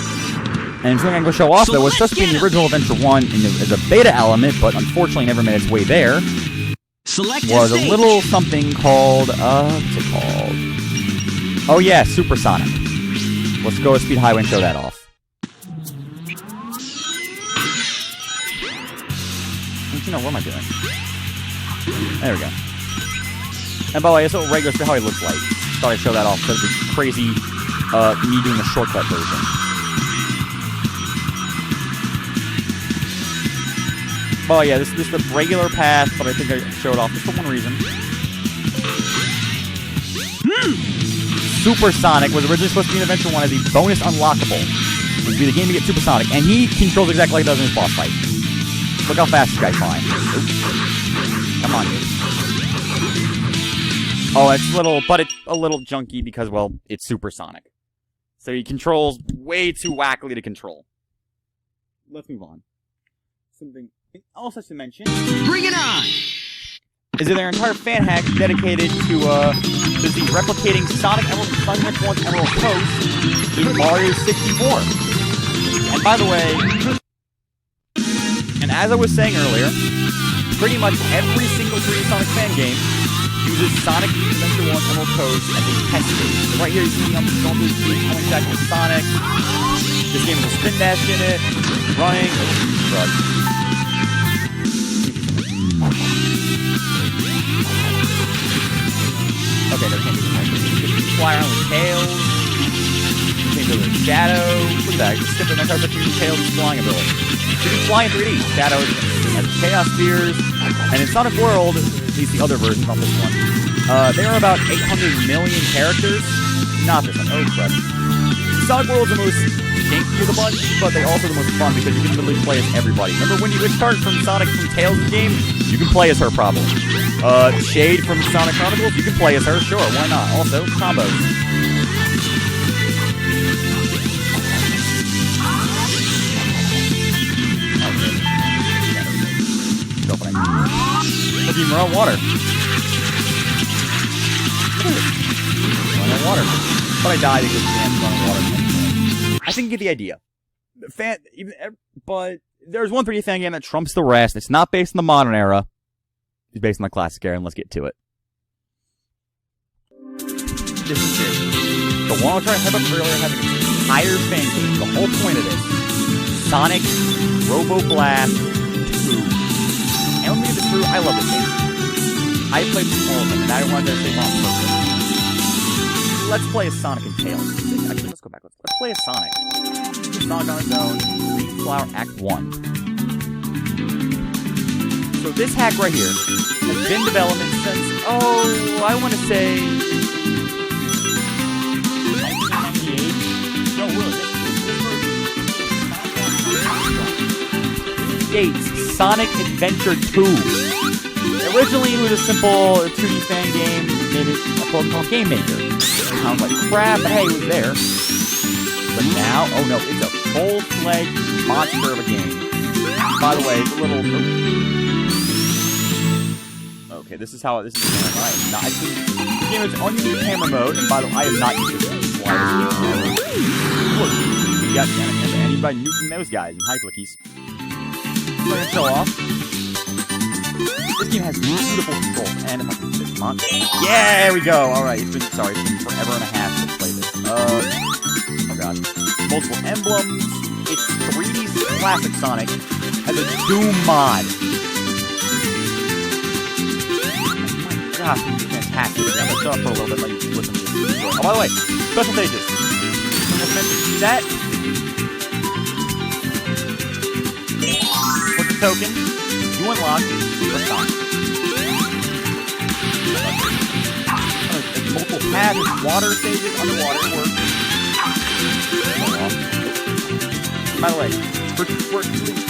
And something I can go show off, though, was supposed to be in the original Adventure 1 as a beta element, but unfortunately never made its way there. Was a little something called, what's it called? Oh yeah, Supersonic. Let's go to Speed Highway and show that off. You know, what am I doing? There we go. And by the way, that's what regular Speed Highway looks like. Thought I'd show that off, because it's crazy, me doing the shortcut version. Oh yeah, this is the regular path, but I think I showed off just for one reason. Supersonic was originally supposed to be in Adventure 1 as a bonus unlockable. It would be the game to get Supersonic, and he controls exactly like he does in his boss fight. Look how fast this guy's flying. Come on, dude. Oh, it's a little junky because, well, it's Supersonic. So he controls way too wackily to control. Let's move on. Something... Also to mention, Bring it on! Is that their entire fan hack dedicated to the replicating Sonic Emerald Sonic 1's Emerald Coast in Mario 64. And by the way, and as I was saying earlier, pretty much every single 3D Sonic fan game uses Sonic Adventure 1's Emerald Coast as a test case. So right here you see I'm going through the speed, coming back with Sonic. This game has a spin dash in it, running. Okay, there can't be more. You can fly around with tails. You can go to the Shadow. Look at that. You skip the entire picture using tails and flying ability. You can fly in 3D. Shadow has Chaos Spears. And in Sonic World, at least the other version, not this one, there are about 800 million characters. Not this one. Oh, crap. Sonic World is the most janky of the bunch, but they also the most fun because you can literally play as everybody. Remember when you start from Sonic from Tails' game? You can play as her, probably. Shade from Sonic Chronicles? You can play as her, sure, why not? Also, combos. Look, you can run on water. Run on water. But I died because you can't run on water. I think you get the idea. But there's one 3D fan game that trumps the rest. It's not based in the modern era. It's based on the classic era, and let's get to it. This is it. The one I was trying to hype up earlier having an entire fan game. The whole point of this. Sonic Robo Blast 2. And let me get this through. I love this game. I played all of them, and I wanted to say on purpose. Let's play as Sonic and Tails. Actually, let's go back. Let's play as Sonic. Sonic on its own. Green Flower Act 1. So this hack right here has been in development since, I want to say... 1998? No, really. Dates, Sonic Adventure 2. Originally, it was a simple 2D fan game. Made it a program called Game Maker. Sounds like crap, but hey, it was there. But now, oh no, it's a full-fledged monster of a game. By the way, it's a little... Okay, this is how... This is the camera. I am not... This game is unused camera mode, and by the way, I am not using this. Look, you got anybody nuking those guys in high clickies. I'm going to show off. This game has beautiful controls, and if I can just, come on. Yeah, there we go. Alright, it's been forever and a half to play this. Oh god. Multiple emblems. It's 3D classic Sonic as a Doom mod. costume is fantastic. I'm gonna shut up for a little bit, let you listen to this. Oh, by the way, special stages. Set. Put the token. You unlock Super Sonic. Multiple paths, water stages, underwater, it works. By the way, for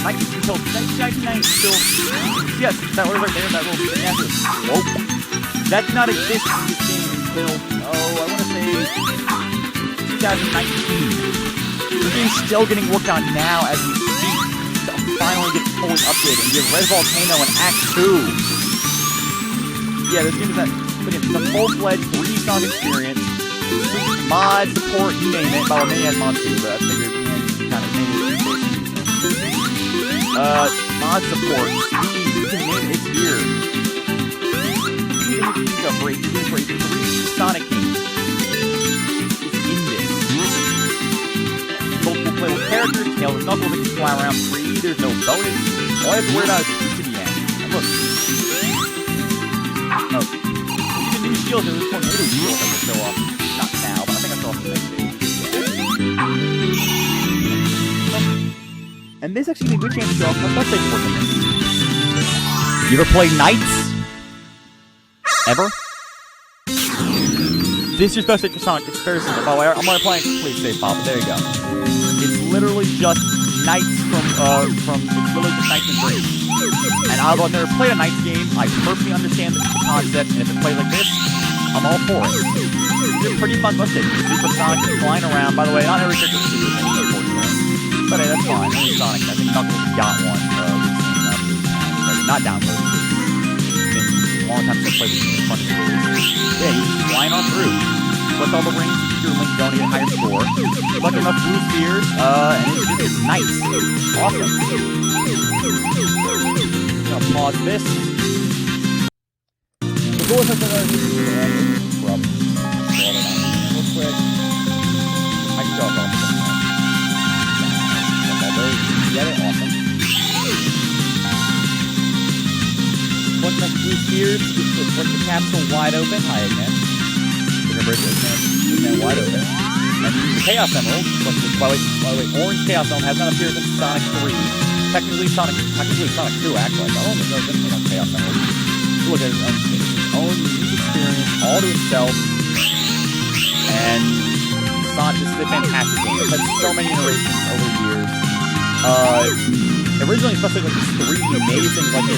until 1990 still, yes, that word right there, that little slope, that did not exist in this game until, I want to say 2019. The game's still getting worked on now as we speak to finally get fully updated and give Red Volcano an Act 2. Yeah, this game is that. It's a full-fledged 3D Sonic experience. Mod, support, you name it. By the way, Mania has mods too, but I figured kind of name it. Mod support. You can name it. It's here. You can upgrade 3 Sonic games. It's in this. Multiple playable characters. Tails and Knuckles that can fly around free. There's no bonus. All you have to worry about is to the end. And look. No. New shields are this tornado shield that will show off. Not now, but I think I saw the next day. And this actually a good chance to show off how best they can work in this. You ever play Knights? Ever? This is best for Sonic. It's very simple. By the way, I'm only playing complete save file, but there you go. It's literally just Knights it's literally just Knights and Dreams. And although I've never played a Knights game, I perfectly understand the concept, and if it plays like this, I'm all for it. It's a pretty fun bus station. Super Sonic is flying around. By the way, not every character is Super Sonic, unfortunately. But hey, that's fine. Only Sonic. I think Knuckles got one. Not downloaded. It's been a long time since I played this game. Funny. Yeah, he's flying on through. Collect all the rings, your link don't need a higher score. Collect enough blue spheres, and it's nice. Awesome. I'm gonna pause this. The goal is real quick. I can draw it off. Get it? Awesome. Collect enough blue spheres to break the capsule wide open. Hi again. We're gonna break this man wide open. And the Chaos Emerald, by the way, Orange Chaos Emerald has not appeared since Sonic 3. Technically Sonic 2, actually. I don't know if there's anything on Chaos Emerald. Look at his own unique experience, all to itself. And Sonic, this is a fantastic game. It's had so many iterations over the years. Originally, especially like this 3D amazing, like in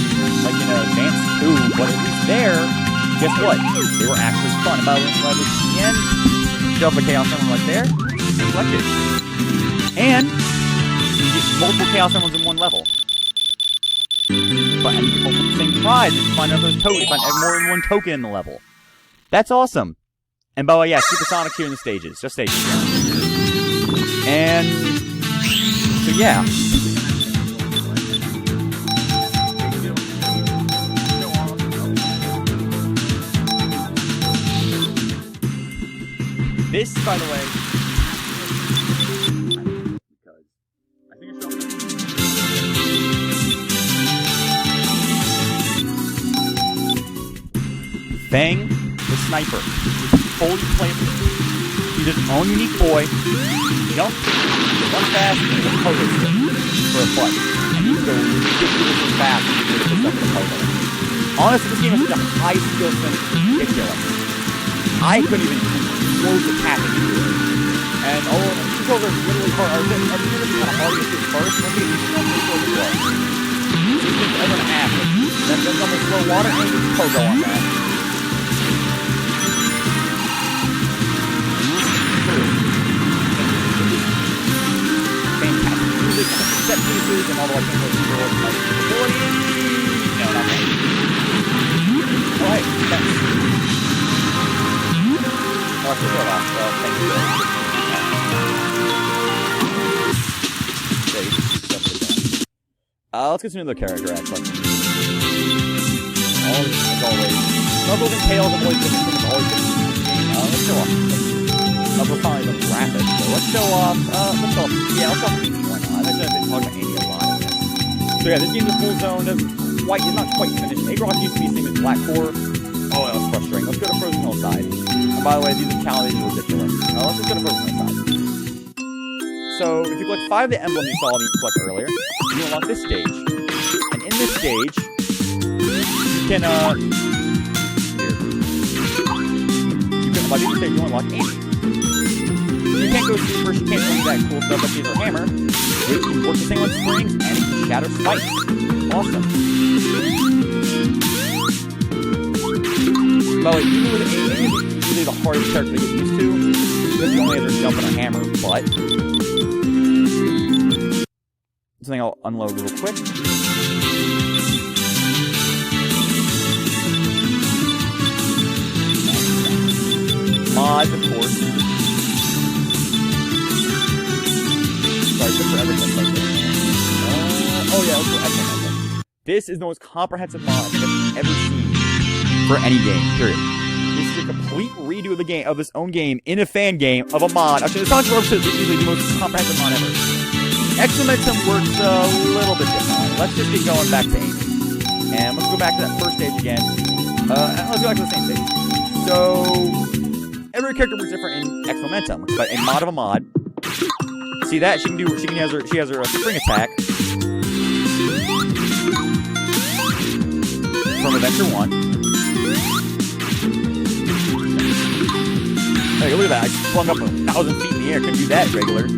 Advanced 2, but at least there, guess what? They were actually fun. And by the end, show up a Chaos Emerald right there, select it. And you get multiple Chaos Emeralds in one level. But and you get multiple same prize if you find another token, find more than one token in the level. That's awesome. And by the way, yeah, Super Sonic's here in the stages. Just stages. And so yeah. This, by the way, because I think it's Fang, the sniper, fully playable. He's his own unique boy. He jumps, he runs fast, and he's a pogo stick for a fight. And he can go ridiculously fast with the pogo. Honestly, this game is such a high skill set, it's ridiculous. I couldn't even close the path into it. And all of the controls are literally hard. It's kind of hard to get first. Let me just go the floor. So you think ever and a half. That's almost slow water, and you can pogo on that. Fantastic music, set pieces, and all the controls like ability. No, not that. Alright, thanks. Well, thank you. Let's get to another character, actually. As always. Knuckles and Tails have always been let's show off. Knuckles finally been rapid, so let's show off, let's show off Amy, why not? I've been talking about Amy a lot, I guess. So yeah, this game's a full zone, it's not quite finished. Agross used to be the same as Black Core. Oh, that was frustrating. Let's go to Frozen Hillside. And by the way, these fatalities are ridiculous. Let's just go to Frozen Hillside. So, if you collect 5 of the emblems you saw me collect earlier, you unlock this stage. And in this stage, you can, by this stage, you unlock Amy. You can't go super, she can't do any of that cool stuff like she has her hammer. You can work the same on springs, and it can shatter spikes. Awesome. By the way, even with Amy, it's usually the hardest character to get used to, because you only have her jump and her hammer, but something I'll unload real quick. Mods, of course. Sorry, good for everything like this. Oh yeah, okay, excellent. This is the most comprehensive mod I think I've ever seen for any game, period. This is a complete redo of the game, of this own game, in a fan game, of a mod. Actually, the Sonic the Hedgehog is usually the most comprehensive mod ever. Exclamation works a little bit differently. Let's just get going back to Amy. And let's go back to that first stage again. Let's go back to the same stage. So, every character works different in X-Momentum, but a mod of a mod. See that? She has her spring attack from Adventure 1. Hey, look at that. I flung up 1,000 feet in the air. Couldn't do that regularly,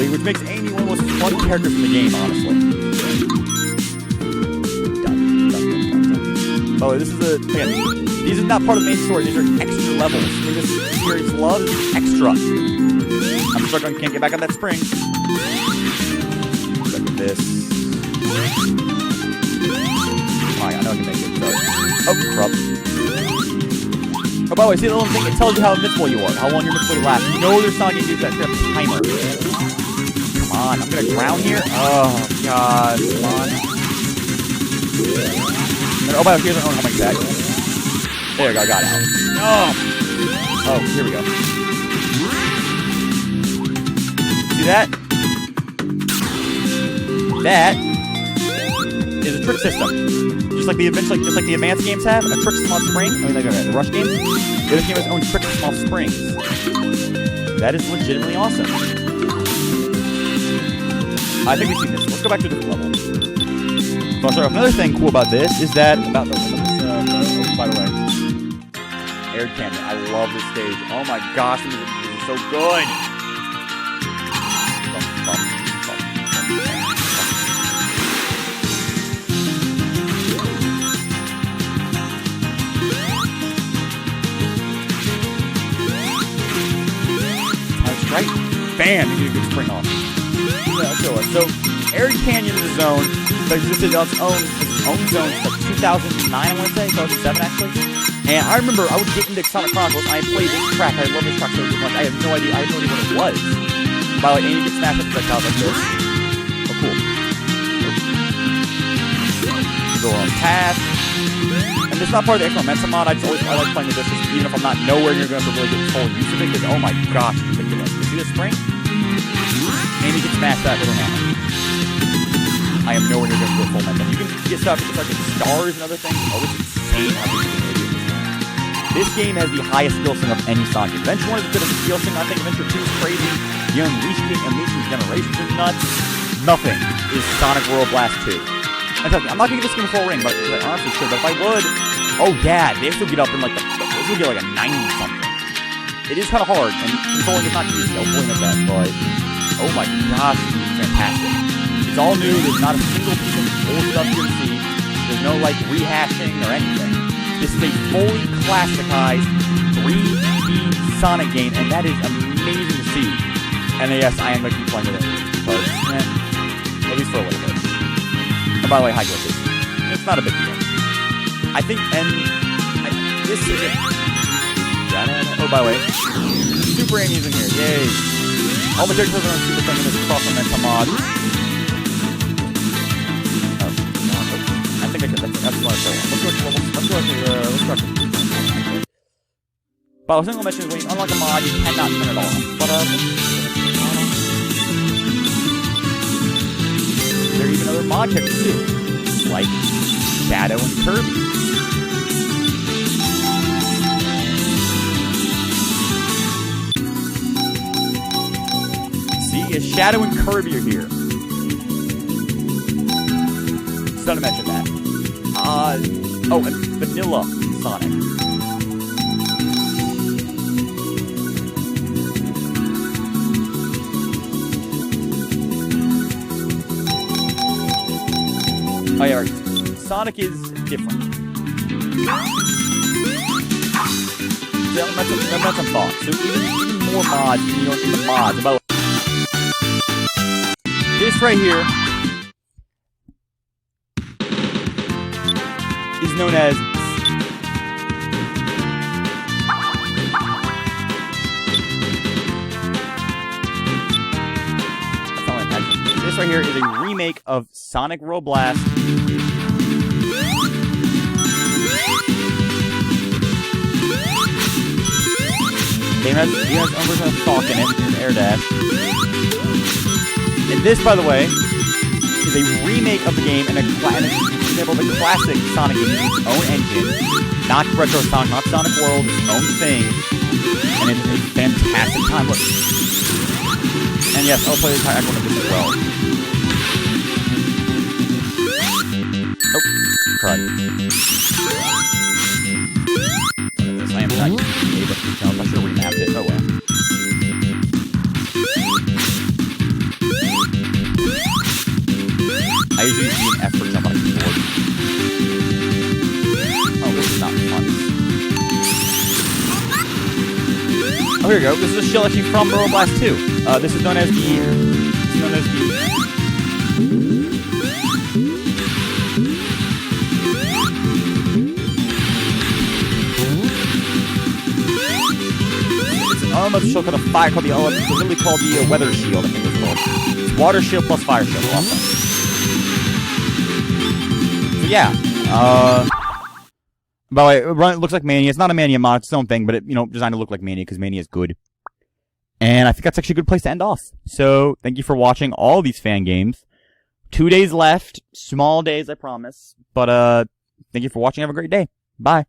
which makes Amy one of the most fun characters in the game, honestly. Oh, this is again, these are not part of the main story. These are extra levels. I mean, this series loves extra. I'm struggling, can't get back on that spring. Look at this. Alright, I know I can make it. Sorry. Oh, crap. Oh, by the way, see the little thing? It tells you how invincible you are, how long your invincibility lasts. You know there's not going to do that timer. Come on, I'm going to drown here? Oh, God. Come on. Oh, by the way, here's our own homing attack. There we go, I got out. Oh, here we go. See that? That is a trick system. Just like the advanced games have, a trick system on spring. I mean, like the rush games. This game has its own trick system on springs. That is legitimately awesome. I think we've seen this. Let's go back to a different level. So I'll start off. Another thing cool about this is that by the way, Air Canyon. I love this stage. Oh my gosh, this is so good. That's right. Bam! You get a good spring off. So, Air Canyon is a zone that existed on its own zone since like 2009, I want to say, 2007 actually. And I remember I would get into Sonic Chronicles, and I played this track. I love this track so much. I had no idea what it was. By the way, Amy gets smashed up projectiles like this. Oh, cool. Go on path. And this is not part of the X-Momentum mod. I like playing with this, even if I'm not nowhere near going to really get full use of it. Because, oh my gosh, it's ridiculous. You see this spring? Amy gets smashed out with her hammer. I am nowhere near going to go full momentum. You can get stuff, you can start getting stars and other things. Oh, it's insane how good it is. This game has the highest skill sync of any Sonic. Adventure 1 is a bit of a skill sync. I think Adventure 2 is crazy. The Unleashing Generations is nuts. Nothing is Sonic World Blast 2. I'm not going to give this game a full ring, but I honestly should. But if I would, oh yeah, this would get up in like this would get like a 90 something. It is kind of hard, and controlling is not easy. I'll point at that, but oh my gosh, this is fantastic. It's all new. There's not a single piece of old stuff you can see. There's no like rehashing or anything. This is a fully classicized 3D Sonic game, and that is amazing to see. And yes, I am going to keep playing with it, because, at least for a little bit. And by the way, hi, glitches. It's not a big deal. I think, this is it. Oh, by the way, Super Amy's in here, yay! All the characters are on Super Thing in this cross-momentum mod. I think that's what I show. Let's go to but a single mention is when you unlock a mod, you cannot turn it off. But there are even other mod characters too, like Shadow and Kirby. Shadow and Kirby are here. Still to mention that. Oh, and Vanilla Sonic. Oh yeah, right. Sonic is different. That's some thought. So even more mods, in the mods, about this right here is known as this right here is a remake of Sonic Roblast. Game has its own version of Stalk in it, and Air Dash. And this, by the way, is a remake of the game and an example of the classic Sonic game using its own engine, not Retro Sonic, not Sonic World, its own thing, and it's a fantastic time. Look. And yes, I'll play the entire one of this as well. Oh, crud. I am not using the I should have remapped it. Oh well. I usually use an F for jump on a keyboard. Oh, this is not fun. Oh, here we go. This is a shell actually from Roblast 2. This is known as the. Almost shield called a fire, called the literally called the weather shield, I think it's called. It's water shield plus fire shield. Also. So yeah. By the way, it looks like Mania. It's not a Mania mod, it's its own thing, but it, designed to look like Mania because Mania is good. And I think that's actually a good place to end off. So thank you for watching all these fan games. 2 days left, small days, I promise. But thank you for watching. Have a great day. Bye.